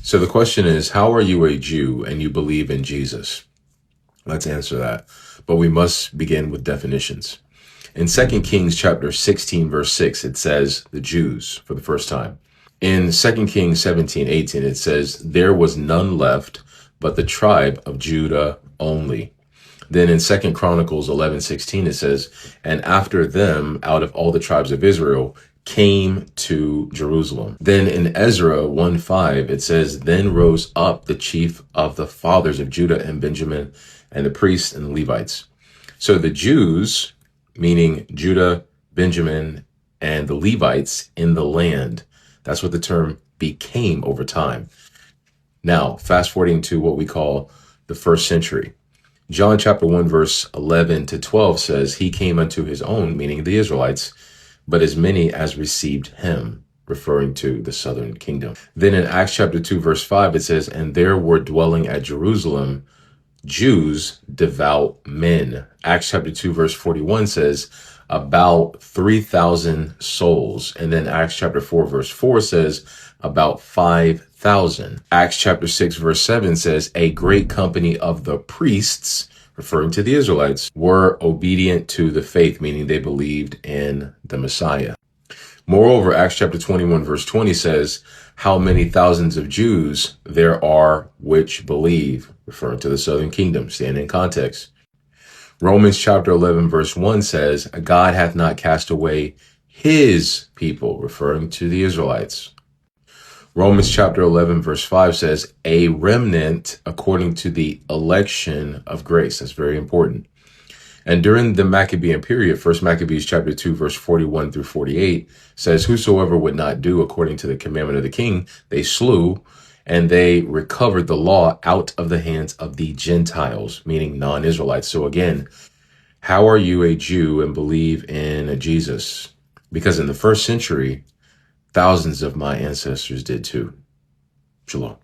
So the question is, how are you a Jew and you believe in Jesus? Let's answer that. But we must begin with definitions. In 2 Kings chapter 16, verse 6, it says the Jews for the first time. In 2 Kings 17:18, it says, there was none left but the tribe of Judah only. Then in 2 Chronicles 11:16, it says, and after them, out of all the tribes of Israel, came to Jerusalem. Then in Ezra 1:5, it says, then rose up the chief of the fathers of Judah and Benjamin, and the priests and the Levites. So the Jews, meaning Judah, Benjamin, and the Levites in the land, that's what the term became over time. Now, fast forwarding to what we call the first century. John chapter 1, verse 11 to 12 says, he came unto his own, meaning the Israelites, but as many as received him, referring to the southern kingdom. Then in Acts chapter 2, verse 5, it says, and there were dwelling at Jerusalem Jews, devout men. Acts chapter 2, verse 41 says, about 3,000 souls. And then Acts chapter 4, verse 4 says, about 5,000. Acts chapter 6, verse 7 says, a great company of the priests, referring to the Israelites, were obedient to the faith, meaning they believed in the Messiah. Moreover, Acts chapter 21, verse 20 says, how many thousands of Jews there are which believe, referring to the southern kingdom, stand in context. Romans chapter 11, verse 1 says, God hath not cast away his people, referring to the Israelites. Romans chapter 11, verse 5 says, a remnant according to the election of grace. That's very important. And during the Maccabean period, 1 Maccabees chapter 2, verse 41 through 48 says, whosoever would not do according to the commandment of the king, they slew, and they recovered the law out of the hands of the Gentiles, meaning non-Israelites. So again, how are you a Jew and believe in Jesus? Because in the first century, thousands of my ancestors did too. Shalom.